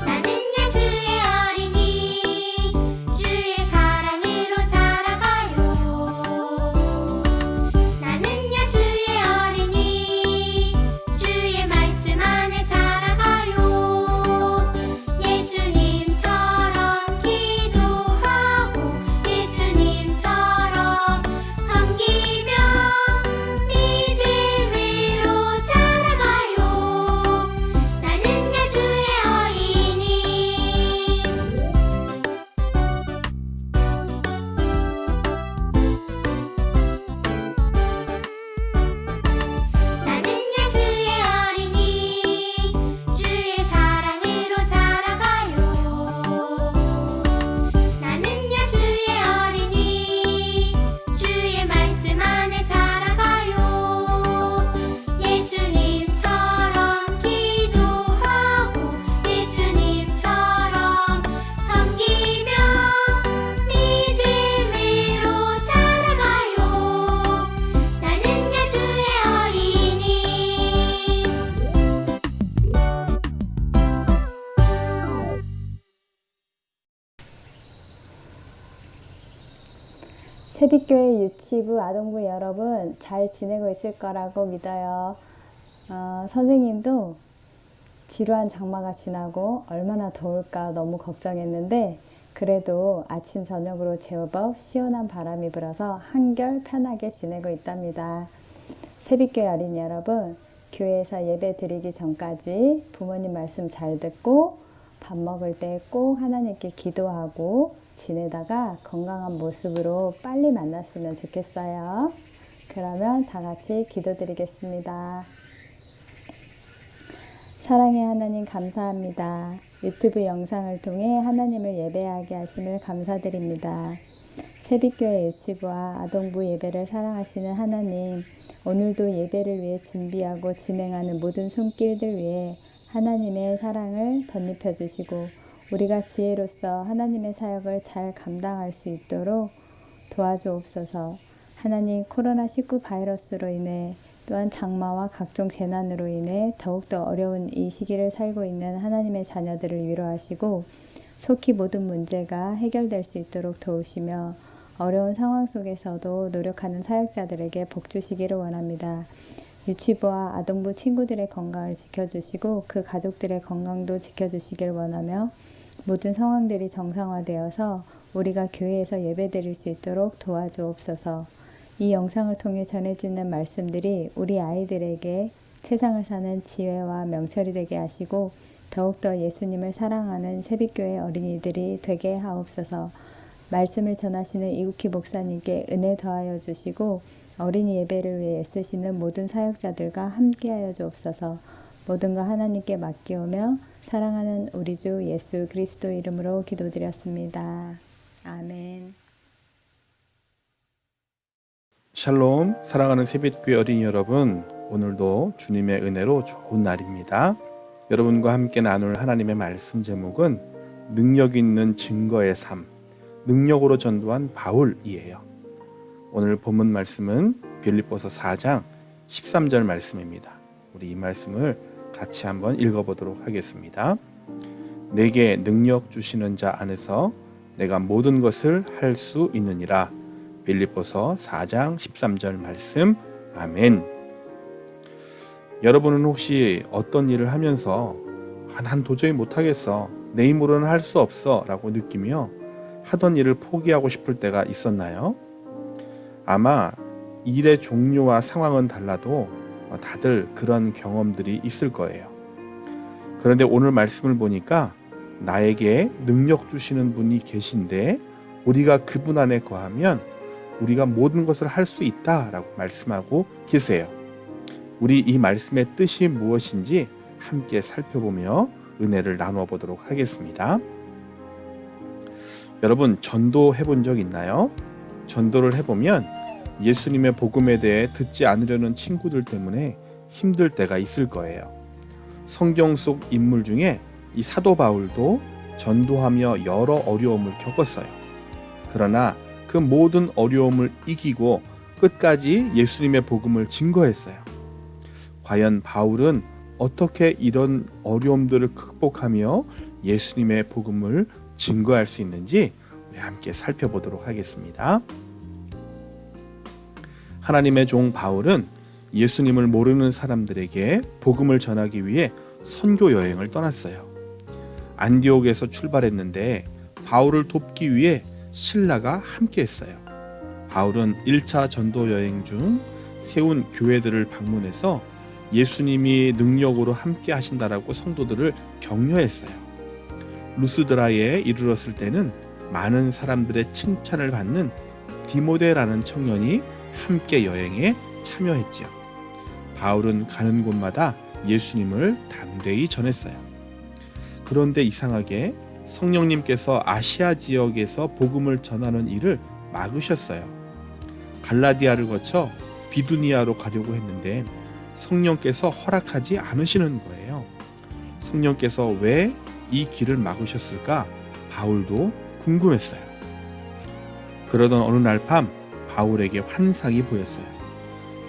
나는야 주의 어린이 주의 사랑으로 자라가요. 나는야 주의 어린이 주의 말씀 안에 자라가요. 예수님처럼 기도하고 예수님처럼 섬기며 믿음으로 자라가요. 나는야 주의 어린이. 나는야 주의 어린이 주의 사랑으로 자라가요. 나는야 주의 어린이 주의 말씀 안에 자라가요. 예수님처럼 기도하고 예수님처럼 섬기며 믿음으로 자라가요. 나는야 주의 어린이. 세빛교회 유치부 아동부 여러분 잘 지내고 있을 거라고 믿어요. 선생님도 지루한 장마가 지나고 얼마나 더울까 너무 걱정했는데 그래도 아침 저녁으로 제법 시원한 바람이 불어서 한결 편하게 지내고 있답니다. 세빛교회 어린이 여러분, 교회에서 예배 드리기 전까지 부모님 말씀 잘 듣고 밥 먹을 때 꼭 하나님께 기도하고 지내다가 건강한 모습으로 빨리 만났으면 좋겠어요. 그러면 다 같이 기도드리겠습니다. 사랑의 하나님 감사합니다. 유튜브 영상을 통해 하나님을 예배하게 하심을 감사드립니다. 세빛교회 유치부와 아동부 예배를 사랑하시는 하나님, 오늘도 예배를 위해 준비하고 진행하는 모든 손길들 위해 하나님의 사랑을 덧입혀 주시고 우리가 지혜로서 하나님의 사역을 잘 감당할 수 있도록 도와주옵소서. 하나님, 코로나19 바이러스로 인해 또한 장마와 각종 재난으로 인해 더욱더 어려운 이 시기를 살고 있는 하나님의 자녀들을 위로하시고 속히 모든 문제가 해결될 수 있도록 도우시며 어려운 상황 속에서도 노력하는 사역자들에게 복 주시기를 원합니다. 유치부와 아동부 친구들의 건강을 지켜주시고 그 가족들의 건강도 지켜주시길 원하며 모든 상황들이 정상화되어서 우리가 교회에서 예배드릴 수 있도록 도와주옵소서. 이 영상을 통해 전해지는 말씀들이 우리 아이들에게 세상을 사는 지혜와 명철이 되게 하시고 더욱더 예수님을 사랑하는 세빛교회 어린이들이 되게 하옵소서. 말씀을 전하시는 이국희 목사님께 은혜 더하여 주시고 어린이 예배를 위해 애쓰시는 모든 사역자들과 함께하여 주옵소서. 모든 것 하나님께 맡기오며 사랑하는 우리 주 예수 그리스도 이름으로 기도드렸습니다. 아멘. 샬롬, 사랑하는 세빛교회 어린이 여러분, 오늘도 주님의 은혜로 좋은 날입니다. 여러분과 함께 나눌 하나님의 말씀 제목은 능력 있는 증거의 삶, 능력으로 전도한 바울이에요. 오늘 본문 말씀은 빌립보서 4장 13절 말씀입니다. 우리 이 말씀을 같이 한번 읽어보도록 하겠습니다. 내게 능력 주시는 자 안에서 내가 모든 것을 할 수 있느니라. 빌립보서 4장 13절 말씀. 아멘. 여러분은 혹시 어떤 일을 하면서 난 도저히 못하겠어, 내 힘으로는 할 수 없어 라고 느끼며 하던 일을 포기하고 싶을 때가 있었나요? 아마 일의 종류와 상황은 달라도 다들 그런 경험들이 있을 거예요. 그런데 오늘 말씀을 보니까 나에게 능력 주시는 분이 계신데 우리가 그분 안에 거하면 우리가 모든 것을 할 수 있다라고 말씀하고 계세요. 우리 이 말씀의 뜻이 무엇인지 함께 살펴보며 은혜를 나누어 보도록 하겠습니다. 여러분, 전도해 본 적 있나요? 전도를 해보면 예수님의 복음에 대해 듣지 않으려는 친구들 때문에 힘들 때가 있을 거예요. 성경 속 인물 중에 이 사도 바울도 전도하며 여러 어려움을 겪었어요. 그러나 그 모든 어려움을 이기고 끝까지 예수님의 복음을 증거했어요. 과연 바울은 어떻게 이런 어려움들을 극복하며 예수님의 복음을 증거할 수 있는지 우리 함께 살펴보도록 하겠습니다. 하나님의 종 바울은 예수님을 모르는 사람들에게 복음을 전하기 위해 선교 여행을 떠났어요. 안디옥에서 출발했는데 바울을 돕기 위해 신라가 함께했어요. 바울은 1차 전도 여행 중 세운 교회들을 방문해서 예수님이 능력으로 함께 하신다라고 성도들을 격려했어요. 루스드라에 이르렀을 때는 많은 사람들의 칭찬을 받는 디모데라는 청년이 함께 여행에 참여했지요. 바울은 가는 곳마다 예수님을 담대히 전했어요. 그런데 이상하게 성령님께서 아시아 지역에서 복음을 전하는 일을 막으셨어요. 갈라디아를 거쳐 비두니아로 가려고 했는데 성령께서 허락하지 않으시는 거예요. 성령께서 왜 이 길을 막으셨을까? 바울도 궁금했어요. 그러던 어느 날 밤 바울에게 환상이 보였어요.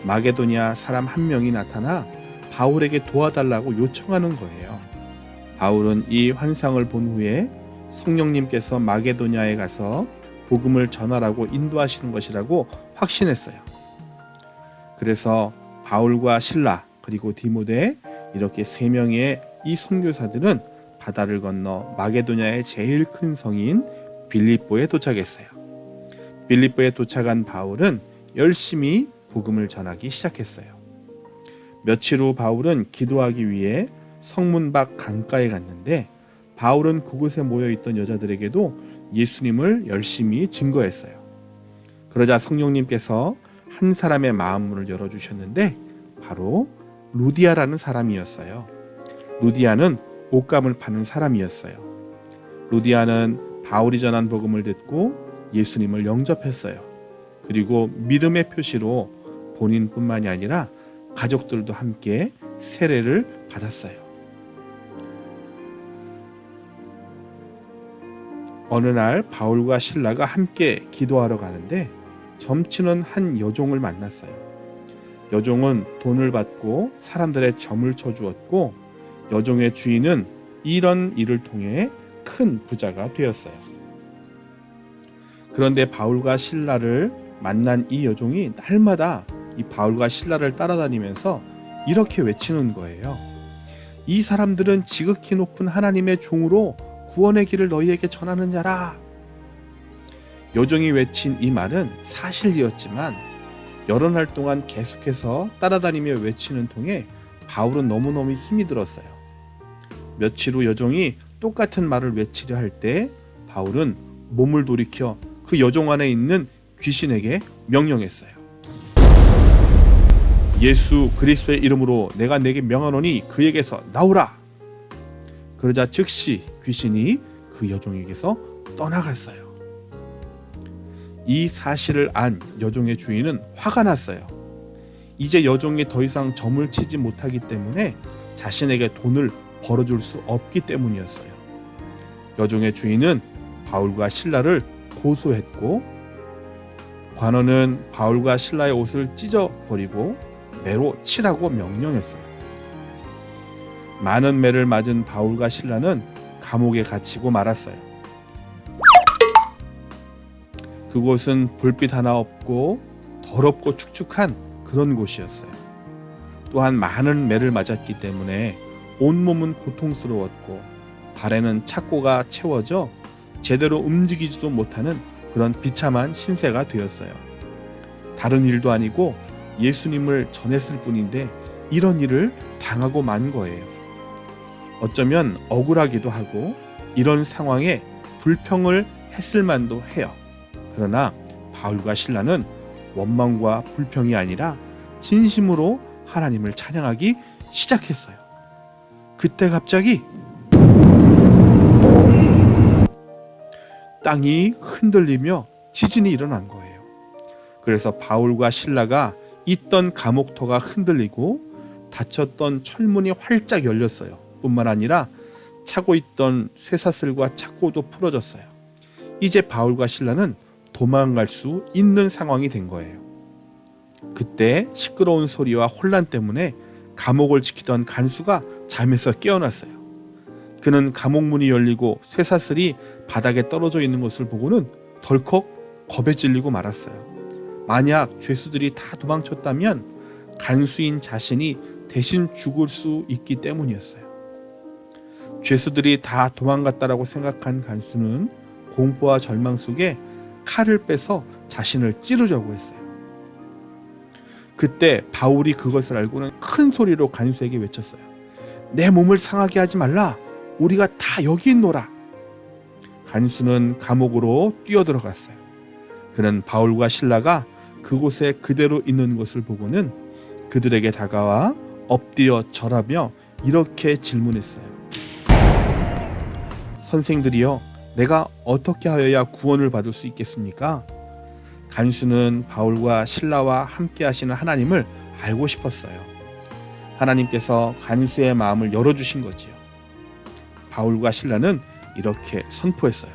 마게도냐 사람 한 명이 나타나 바울에게 도와달라고 요청하는 거예요. 바울은 이 환상을 본 후에 성령님께서 마게도냐에 가서 복음을 전하라고 인도하시는 것이라고 확신했어요. 그래서 바울과 실라 그리고 디모데 이렇게 세 명의 이 선교사들은 바다를 건너 마게도냐의 제일 큰 성인 빌립보에 도착했어요. 빌립보에 도착한 바울은 열심히 복음을 전하기 시작했어요. 며칠 후 바울은 기도하기 위해 성문 밖 강가에 갔는데 바울은 그곳에 모여있던 여자들에게도 예수님을 열심히 증거했어요. 그러자 성령님께서 한 사람의 마음문을 열어주셨는데 바로 루디아라는 사람이었어요. 루디아는 옷감을 파는 사람이었어요. 루디아는 바울이 전한 복음을 듣고 예수님을 영접했어요. 그리고 믿음의 표시로 본인뿐만이 아니라 가족들도 함께 세례를 받았어요. 어느 날 바울과 실라가 함께 기도하러 가는데 점치는 한 여종을 만났어요. 여종은 돈을 받고 사람들의 점을 쳐주었고 여종의 주인은 이런 일을 통해 큰 부자가 되었어요. 그런데 바울과 실라를 만난 이 여종이 날마다 이 바울과 실라를 따라다니면서 이렇게 외치는 거예요. 이 사람들은 지극히 높은 하나님의 종으로 구원의 길을 너희에게 전하는 자라. 여종이 외친 이 말은 사실이었지만 여러 날 동안 계속해서 따라다니며 외치는 통에 바울은 너무너무 힘이 들었어요. 며칠 후 여종이 똑같은 말을 외치려 할 때 바울은 몸을 돌이켜 그 여종 안에 있는 귀신에게 명령했어요. 예수 그리스도의 이름으로 내가 내게 명하노니 그에게서 나오라. 그러자 즉시 귀신이 그 여종에게서 떠나갔어요. 이 사실을 안 여종의 주인은 화가 났어요. 이제 여종이 더 이상 점을 치지 못하기 때문에 자신에게 돈을 벌어줄 수 없기 때문이었어요. 여종의 주인은 바울과 실라를 고소했고 관원은 바울과 실라의 옷을 찢어버리고 매로 치라고 명령했어요. 많은 매를 맞은 바울과 실라는 감옥에 갇히고 말았어요. 그곳은 불빛 하나 없고 더럽고 축축한 그런 곳이었어요. 또한 많은 매를 맞았기 때문에 온몸은 고통스러웠고 발에는 착고가 채워져 제대로 움직이지도 못하는 그런 비참한 신세가 되었어요. 다른 일도 아니고 예수님을 전했을 뿐인데 이런 일을 당하고 만 거예요. 어쩌면 억울하기도 하고 이런 상황에 불평을 했을 만도 해요. 그러나 바울과 실라는 원망과 불평이 아니라 진심으로 하나님을 찬양하기 시작했어요. 그때 갑자기 땅이 흔들리며 지진이 일어난 거예요. 그래서 바울과 실라가 있던 감옥터가 흔들리고 닫혔던 철문이 활짝 열렸어요. 뿐만 아니라 차고 있던 쇠사슬과 착고도 풀어졌어요. 이제 바울과 실라는 도망갈 수 있는 상황이 된 거예요. 그때 시끄러운 소리와 혼란 때문에 감옥을 지키던 간수가 잠에서 깨어났어요. 그는 감옥 문이 열리고 쇠사슬이 바닥에 떨어져 있는 것을 보고는 덜컥 겁에 질리고 말았어요. 만약 죄수들이 다 도망쳤다면 간수인 자신이 대신 죽을 수 있기 때문이었어요. 죄수들이 다 도망갔다라고 생각한 간수는 공포와 절망 속에 칼을 빼서 자신을 찌르려고 했어요. 그때 바울이 그것을 알고는 큰 소리로 간수에게 외쳤어요. 내 몸을 상하게 하지 말라. 우리가 다 여기 있노라. 간수는 감옥으로 뛰어들어갔어요. 그는 바울과 실라가 그곳에 그대로 있는 것을 보고는 그들에게 다가와 엎드려 절하며 이렇게 질문했어요. 선생들이여, 내가 어떻게 하여야 구원을 받을 수 있겠습니까? 간수는 바울과 실라와 함께 하시는 하나님을 알고 싶었어요. 하나님께서 간수의 마음을 열어주신 거지요. 바울과 실라는 이렇게 선포했어요.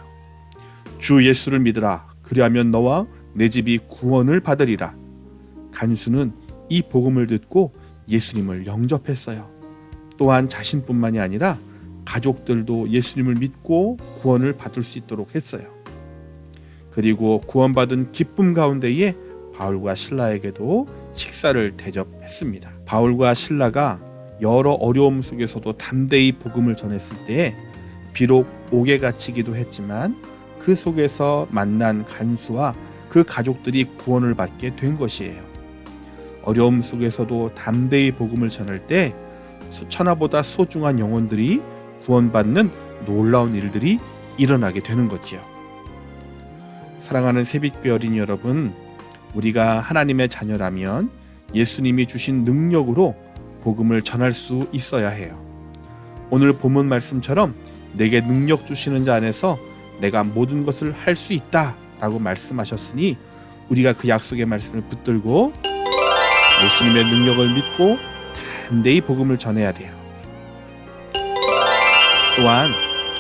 주 예수를 믿으라. 그리하면 너와 내 집이 구원을 받으리라. 간수는 이 복음을 듣고 예수님을 영접했어요. 또한 자신뿐만이 아니라 가족들도 예수님을 믿고 구원을 받을 수 있도록 했어요. 그리고 구원받은 기쁨 가운데에 바울과 실라에게도 식사를 대접했습니다. 바울과 실라가 여러 어려움 속에서도 담대히 복음을 전했을 때에 비록 옥에 갇히기도 했지만 그 속에서 만난 간수와 그 가족들이 구원을 받게 된 것이에요. 어려움 속에서도 담대히 복음을 전할 때 천하보다 소중한 영혼들이 구원받는 놀라운 일들이 일어나게 되는 거지요. 사랑하는 새빛교회 어린이 여러분, 우리가 하나님의 자녀라면 예수님이 주신 능력으로 복음을 전할 수 있어야 해요. 오늘 본문 말씀처럼 내게 능력 주시는 자 안에서 내가 모든 것을 할 수 있다 라고 말씀하셨으니 우리가 그 약속의 말씀을 붙들고 예수님의 능력을 믿고 담대히 복음을 전해야 돼요. 또한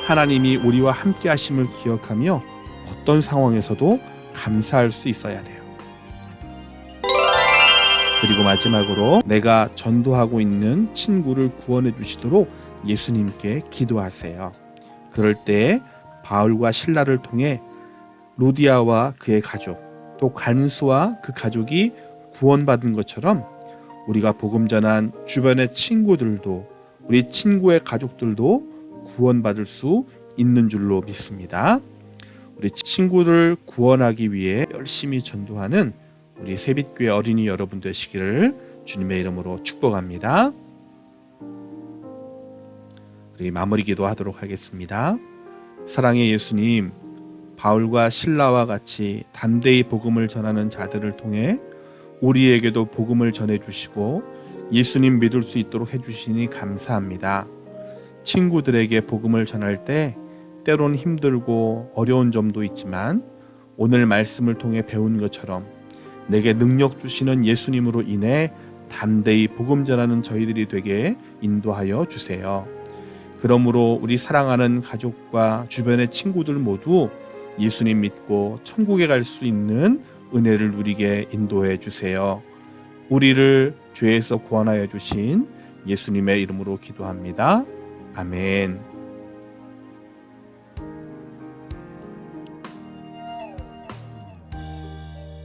하나님이 우리와 함께 하심을 기억하며 어떤 상황에서도 감사할 수 있어야 돼요. 그리고 마지막으로 내가 전도하고 있는 친구를 구원해 주시도록 예수님께 기도하세요. 그럴 때 바울과 실라를 통해 로디아와 그의 가족, 또 간수와 그 가족이 구원받은 것처럼 우리가 복음 전한 주변의 친구들도, 우리 친구의 가족들도 구원받을 수 있는 줄로 믿습니다. 우리 친구를 구원하기 위해 열심히 전도하는 우리 새빛교회 어린이 여러분 되시기를 주님의 이름으로 축복합니다. 우리 마무리 기도하도록 하겠습니다. 사랑의 예수님, 바울과 실라와 같이 담대히 복음을 전하는 자들을 통해 우리에게도 복음을 전해주시고 예수님 믿을 수 있도록 해주시니 감사합니다. 친구들에게 복음을 전할 때 때론 힘들고 어려운 점도 있지만 오늘 말씀을 통해 배운 것처럼 내게 능력 주시는 예수님으로 인해 담대히 복음 전하는 저희들이 되게 인도하여 주세요. 그러므로 우리 사랑하는 가족과 주변의 친구들 모두 예수님 믿고 천국에 갈 수 있는 은혜를 누리게 인도해 주세요. 우리를 죄에서 구원하여 주신 예수님의 이름으로 기도합니다. 아멘.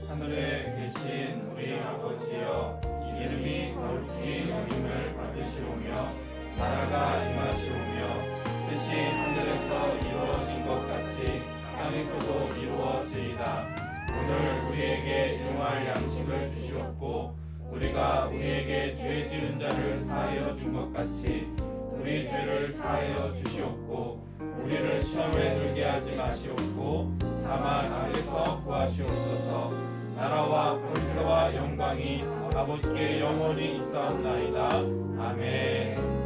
하늘에 계신 우리 아버지여, 이름이 거룩히 여김을 받으시오며 나라가 임하시오며 뜻이 하늘에서 이루어진 것 같이 땅에서도 이루어지이다. 오늘 우리에게 일용할 양식을 주시옵고 우리가 우리에게 죄 지은 자를 사하여 준 것 같이 우리 죄를 사하여 주시옵고 우리를 시험에 들게 하지 마시옵고 다만 악에서 구하시옵소서. 나라와 권세와 영광이 아버지께 영원히 있사옵나이다. 아멘.